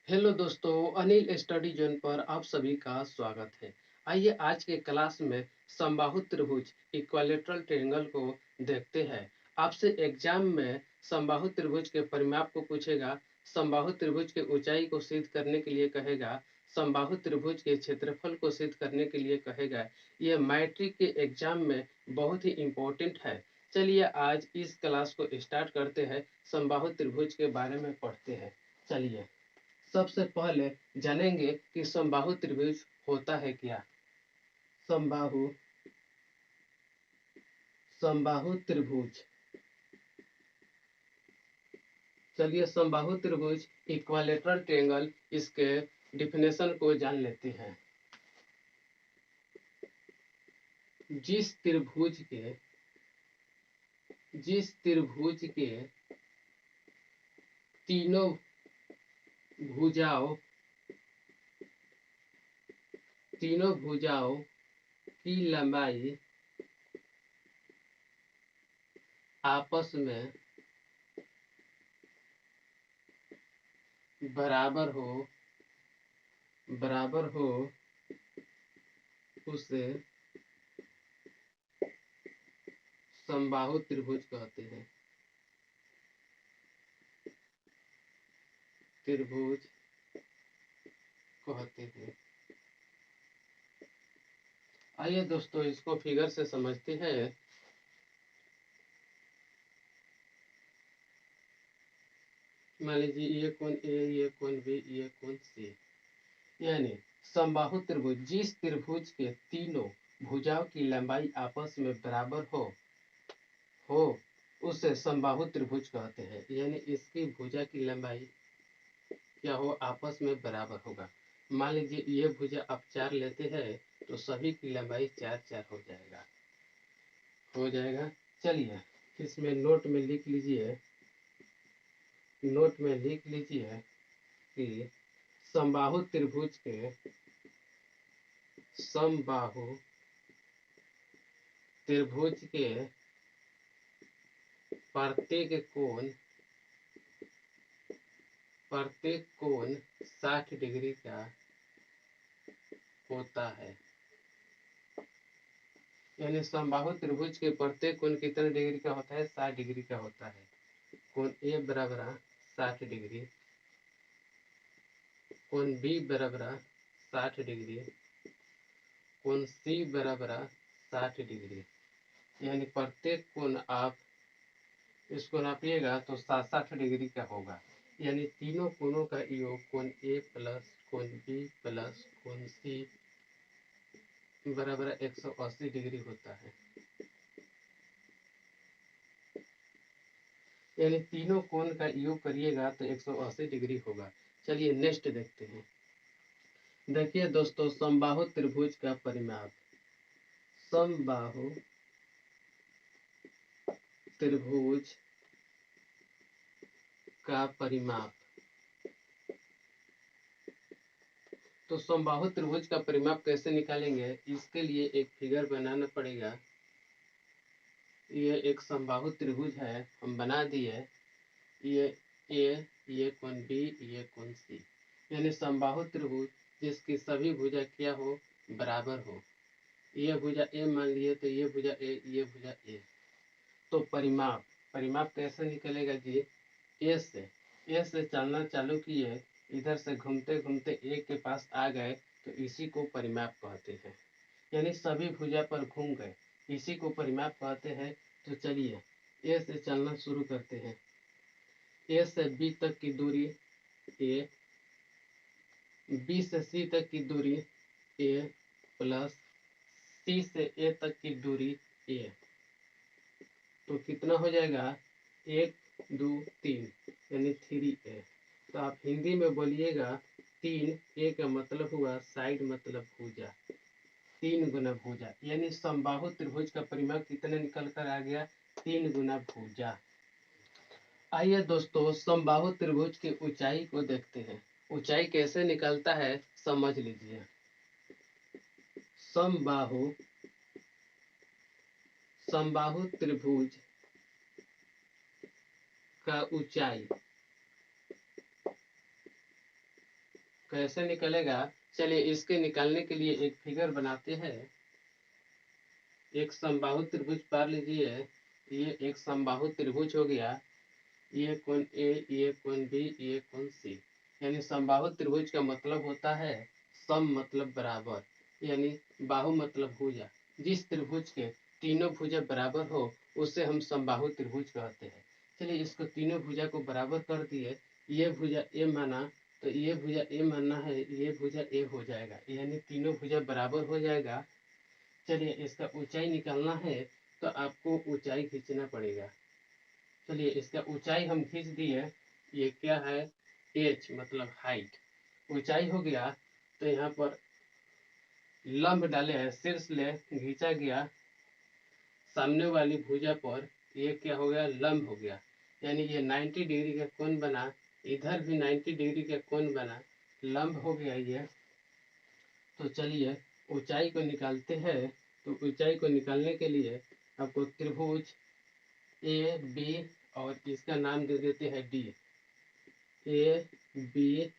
Hello दोस्तों, Anil study zone पर आप सभी का स्वागत है। आइए आज के क्लास में समबाहु त्रिभुज इक्विलेटरल ट्रायंगल को देखते हैं। आपसे एग्जाम में समबाहु त्रिभुज के परिमाप को पूछेगा, समबाहु त्रिभुज के ऊंचाई को सिद्ध करने के लिए कहेगा, समबाहु त्रिभुज के क्षेत्रफल को सिद्ध करने के लिए कहेगा। यह मैट्रिक के एग्जाम में बहुत ही इम्पोर्टेंट है। चलिए आज इस क्लास को स्टार्ट करते हैं, समबाहु त्रिभुज के बारे में पढ़ते हैं। चलिए सबसे पहले जानेंगे कि समबाहु त्रिभुज होता है क्या। समबाहु समबाहु त्रिभुज, चलिए समबाहु त्रिभुज इक्विलेटरल ट्रायंगल, इसके डिफिनेशन को जान लेते हैं। जिस त्रिभुज के तीनों भुजाओं की लंबाई आपस में बराबर हो उसे समबाहु त्रिभुज कहते हैं। आइए दोस्तों इसको फिगर से समझते हैं। मान लीजिए ये कोण ए, ये कोण बी, ये कोण सी, यानी समबाहु त्रिभुज जिस त्रिभुज के तीनों भुजाओं की लंबाई आपस में बराबर हो उसे समबाहु त्रिभुज कहते हैं। यानी इसकी भुजा की लंबाई क्या हो, आपस में बराबर होगा। मान लीजिए ये भुजा आप 4 लेते हैं तो सभी की लंबाई 4 हो जाएगा। चलिए इसमें नोट में लिख लीजिए कि समबाहु त्रिभुज के प्रत्येक कोण 60 डिग्री का होता है। यानी समबाहु त्रिभुज के प्रत्येक कोण कितने डिग्री का होता है? 60 डिग्री का होता है। कोण ए बराबर 60 डिग्री, कोण बी बराबर 60 डिग्री, कोण सी बराबर 60 डिग्री। यानी प्रत्येक कोण आप इसको नापिएगा तो 60 डिग्री का होगा। यानी तीनों कोणों का योग कोण ए प्लस कोण बी प्लस कोण सी बराबर 180 डिग्री होता है। यानी तीनों कोण का योग करिएगा तो 180 डिग्री होगा। चलिए नेक्स्ट देखते हैं। देखिए दोस्तों समबाहु त्रिभुज का परिमाप। समबाहु त्रिभुज का परिमाप, तो समबाहु त्रिभुज का परिमाप कैसे निकालेंगे? इसके लिए एक फिगर बनाना पड़ेगा। ये एक समबाहु त्रिभुज है, हम बना दिए। ये ए, ये कोण बी, ये कोण सी, यानी समबाहु त्रिभुज जिसकी सभी भुजा क्या हो, बराबर हो। ये भुजा ए मान लिए तो ये भुजा ए, ये भुजा ए। तो परिमाप कैसे निकलेगा जी? ए से चलना चालू किए, इधर से घूमते घूमते ए के पास आ गए तो इसी को परिमाप कहते हैं। यानी सभी भुजा पर घूम गए, इसी को परिमाप कहते हैं। तो चलिए ए से चलना शुरू करते हैं। ए से बी तक की दूरी ए, बी से सी तक की दूरी ए प्लस सी से ए तक की दूरी ए, तो कितना हो जाएगा? 1 2 3 यानी 3a। तो आप हिंदी में बोलिएगा 3a का मतलब हुआ साइड मतलब भुजा, 3 गुना भुजा। यानी समबाहु त्रिभुज का परिमाप कितने निकल कर आ गया? 3 गुना भुजा। आइए दोस्तों समबाहु त्रिभुज की ऊंचाई को देखते हैं। ऊंचाई कैसे निकलता है समझ लीजिए। समबाहु त्रिभुज का ऊंचाई कैसे निकलेगा, चलिए इसके निकालने के लिए एक फिगर बनाते हैं। एक समबाहु त्रिभुज पार लीजिए, ये एक समबाहु त्रिभुज हो गया, ये कोण ए, ये कोण बी, ये कोण सी। यानी समबाहु त्रिभुज का मतलब होता है सम मतलब बराबर, यानी बाहु मतलब भुजा। जिस त्रिभुज के तीनों भुजा बराबर हो उसे हम समबाहु त्रिभुज कहते हैं। चलिए इसको तीनों भुजा को बराबर कर दिए, ये भुजा ए माना तो ये भुजा ए मानना है, ये भुजा ए हो जाएगा, यानी तीनों भुजा बराबर हो जाएगा। चलिए इसका ऊंचाई निकालना है तो आपको ऊंचाई खींचना पड़ेगा। चलिए इसका ऊंचाई हम खींच दिए, ये क्या है, एच मतलब हाइट, ऊंचाई हो गया। तो यहाँ पर लंब डाले हैं, शीर्ष ले खींचा गया सामने वाली भुजा पर, ये क्या हो गया, लंब हो गया, यानी ये 90 डिग्री का कोण बना, इधर भी 90 डिग्री का कोण बना, लंब हो गया ये। तो चलिए ऊंचाई को निकालते हैं। तो ऊंचाई को निकालने के लिए आपको त्रिभुज ए बी और इसका नाम दे देते हैं डी, ए बी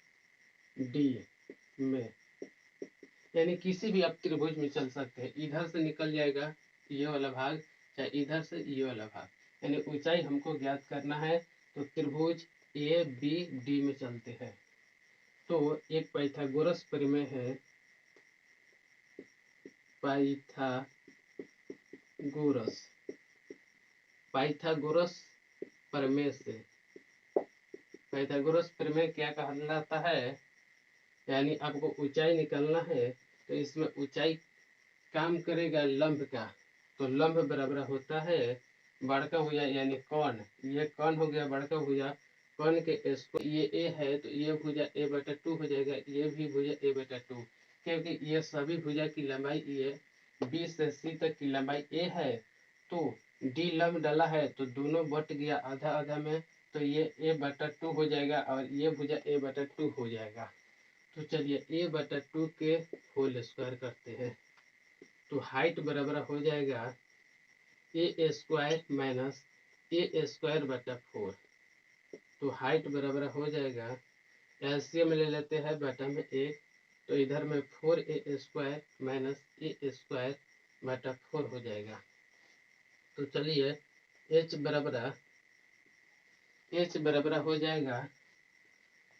डी में, यानी किसी भी आप त्रिभुज में चल सकते हैं, इधर से निकल जाएगा ये वाला भाग, चाहे इधर से ये वाला भाग, यानी ऊंचाई हमको ज्ञात करना है। तो त्रिभुज ए बी डी में चलते हैं। तो एक पाइथागोरस प्रमेय है, पाइथागोरस पाइथागोरस प्रमेय से, पाइथागोरस प्रमेय क्या कहलाता है, यानी आपको ऊंचाई निकालना है तो इसमें ऊंचाई काम करेगा लंब का। तो लंब बराबर होता है बड़का भुजा यानी कौन, ये कौन हो गया बड़का भुजा, कौन के इसको ये ए है तो ये भुजा ए बटा 2 हो जाएगा, ये भी भुजा ए बटा 2, क्योंकि ये सभी भुजा की लंबाई ये बी से सी तक की लंबाई ए है। तो डी लंब डाला है तो दोनों बट गया आधा आधा में, तो ये ए बटा 2 हो जाएगा और ये भुजा ए बटा 2 हो जाएगा। तो चलिए ए बटा 2 के होल स्क्वायर करते हैं। तो हाइट बराबर हो जाएगा ए स्क्वायर माइनस ए स्क्वायर बटा 4। तो हाइट बराबर हो जाएगा, एलसीएम ले लेते हैं बटा में एक, तो इधर में 4a स्क्वायर माइनस ए स्क्वायर बटा 4 हो जाएगा। तो चलिए h बराबर हो जाएगा,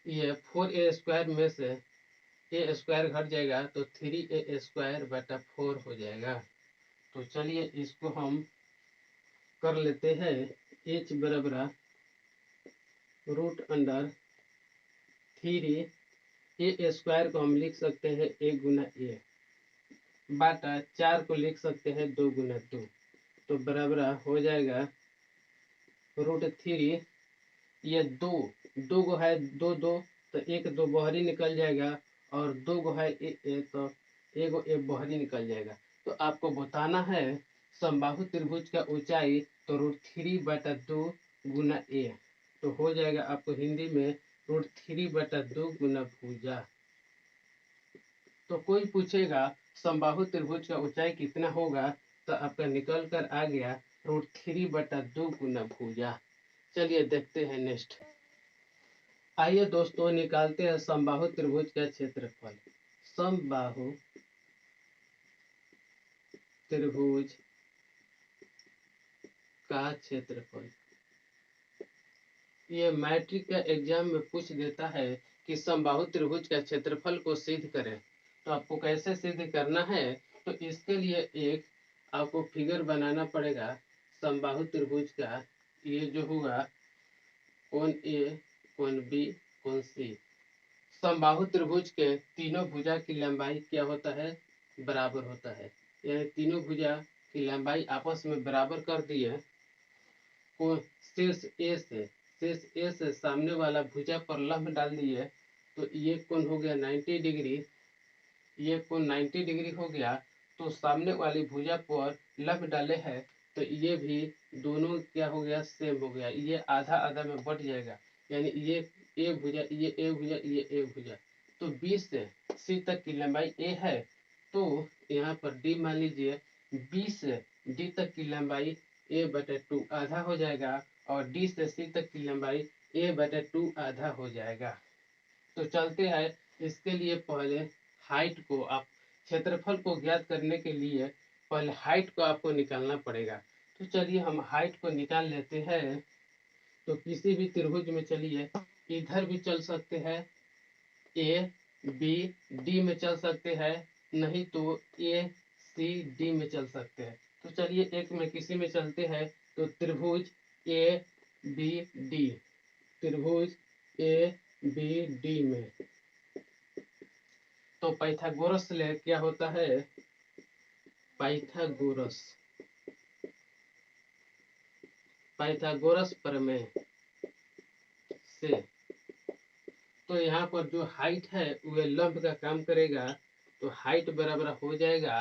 ये 4a स्क्वायर में से ए स्क्वायर घट जाएगा तो 3a स्क्वायर बटा 4 हो जाएगा। तो चलिए इसको हम कर लेते हैं, h बराबर रूट अंडर 3 ए स्क्वायर को हम लिख सकते हैं ए गुना ए बाटा 4 को लिख सकते हैं 2 गुना 2। तो बराबर हो जाएगा √3, ये दो गो है, दो तो एक दो बहरी निकल जाएगा, और 2 गो है तो एगो एक बहरी निकल जाएगा। तो आपको बताना है समबाहु त्रिभुज का ऊंचाई, तो √3 बटा 2 गुना ए, तो हो जाएगा आपको हिंदी में √3 बटा 2 गुना भुजा। तो कोई पूछेगा समबाहु त्रिभुज का ऊंचाई कितना होगा, तो आपका निकल कर आ गया √3 बटा 2 गुना भुजा। चलिए देखते हैं नेक्स्ट। आइए दोस्तों निकालते हैं समबाहु त्रिभुज का क्षेत्रफल। समबाहु त्रिभुज का क्षेत्रफल, ये मैट्रिक का एग्जाम में पूछ देता है कि समबाहु त्रिभुज का क्षेत्रफल को सिद्ध करें। तो आपको कैसे सिद्ध करना है, तो इसके लिए एक आपको फिगर बनाना पड़ेगा समबाहु त्रिभुज का। ये जो हुआ कोण ए, कोण बी, कोण सी। समबाहु त्रिभुज के तीनों भुजा की लंबाई क्या होता है, बराबर होता है, यानी तीनों भुजा की लंबाई आपस में बराबर कर दिए। शीर्ष ए से सामने वाला भुजा पर लंब डाल दिए, तो ये कोण हो गया 90 डिग्री, ये कोण 90 डिग्री हो गया। तो सामने वाली भुजा पर लंब डाले हैं तो ये भी दोनों क्या हो गया, सेम हो गया, ये आधा आधा में बट जाएगा, यानी ये ए भुजा, ये ए भुजा, ये ए भुजा। तो 20 से सी तक की लंबाई ए है, तो यहाँ पर डी मान लीजिए, 20 से डी तक की लंबाई ए बटे 2 आधा हो जाएगा, और डी से सी तक की लंबाई ए बटे 2 आधा हो जाएगा। तो चलते हैं इसके लिए पहले हाइट को आप क्षेत्रफल को ज्ञात करने के लिए पहले हाइट को आपको निकालना पड़ेगा। तो चलिए हम हाइट को निकाल लेते हैं। तो किसी भी त्रिभुज में चलिए इधर भी चल सकते हैं, ए बी डी में चल सकते हैं, नहीं तो ए सी डी में चल सकते हैं। तो चलिए एक में किसी में चलते हैं। तो त्रिभुज ए बी डी, त्रिभुज ए बी डी में तो पाइथागोरस ले क्या होता है, पाइथागोरस, पाइथागोरस प्रमेय से तो यहाँ पर जो हाइट है वह लंब का काम करेगा। तो हाइट बराबर हो जाएगा,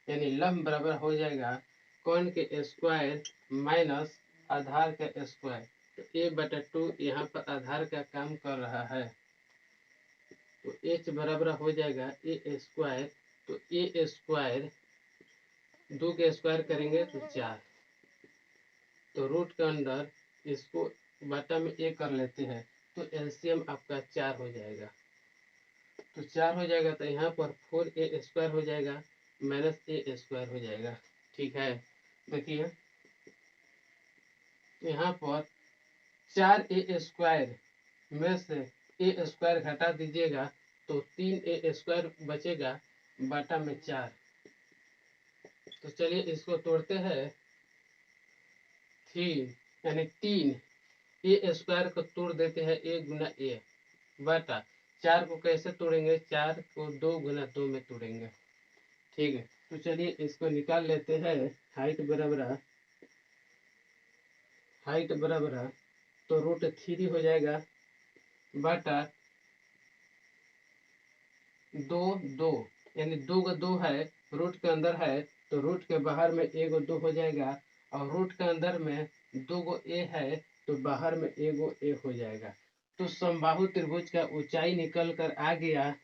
यानी लंब बराबर हो जाएगा कोण के स्क्वायर माइनस आधार का स्क्वायर। तो a/2 यहाँ पर आधार का काम कर रहा है। तो h बराबर हो जाएगा a स्क्वायर। तो a स्क्वायर 2 के स्क्वायर करेंगे तो 4। तो रूट के अंदर इसको बटा में a कर लेते हैं। तो एलसीएम आपका 4 हो जाएगा। तो 4 हो जाएगा तो यहाँ पर 4a स्क्वायर हो जाएगा माइनस a स्क्वायर हो जाएगा। ठीक है, देखिए यहाँ पर 4a स्क्वायर में से a स्क्वायर घटा दीजिएगा तो 3a स्क्वायर बचेगा बटा में 4। तो चलिए इसको तोड़ते हैं। 3 यानी 3 ए स्क्वायर को तोड़ देते हैं a गुना a बटा 4 को कैसे तोड़ेंगे, 4 को 2 गुना 2 में तोड़ेंगे। ठीक है, तो चलिए इसको निकाल लेते हैं। हाइट बराबर तो √3 हो जाएगा बटा 2 2 यानी 2 को 2 है, रूट के अंदर है तो रूट के बाहर में 1 2 हो जाएगा और रूट के अंदर में 2 गो a है तो बाहर में 1 a हो जाएगा। तो समबाहु त्रिभुज का ऊंचाई निकल कर आ गया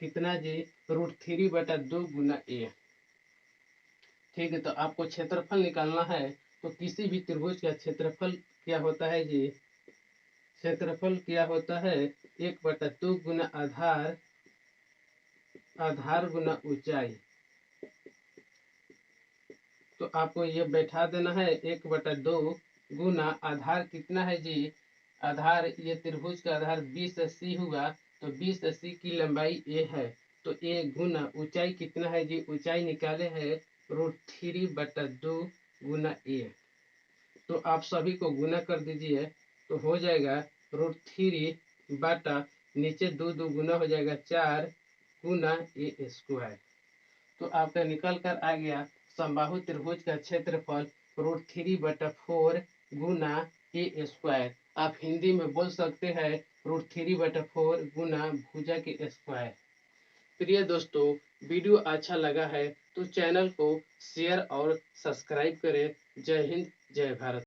कितना जी, √3/2 गुना a। ठीक है, तो आपको क्षेत्रफल निकालना है। तो किसी भी त्रिभुज का क्षेत्रफल क्या होता है जी, क्षेत्रफल क्या होता है 1/2 गुना आधार, आधार गुना ऊंचाई। तो आपको ये बैठा देना है 1/2 गुना आधार कितना है जी, आधार ये त्रिभुज का आधार 20 हुआ तो 20 की लंबाई a है। तो a गुना ऊंचाई कितना है जी, ऊंचाई निकाले है √3/2 गुना a। तो आप सभी को गुना कर दीजिए तो हो जाएगा √3 बटा नीचे 2 2 गुना हो जाएगा 4 गुना a स्क्वायर। तो आपका निकल कर आ गया समबाहु त्रिभुज का क्षेत्रफल √3/4 गुना a स्क्वायर। आप हिंदी में बोल सकते हैं √3/4 गुना भुजा के स्क्वायर। प्रिय दोस्तों, वीडियो अच्छा लगा है तो चैनल को शेयर और सब्सक्राइब करें। जय हिंद, जय भारत।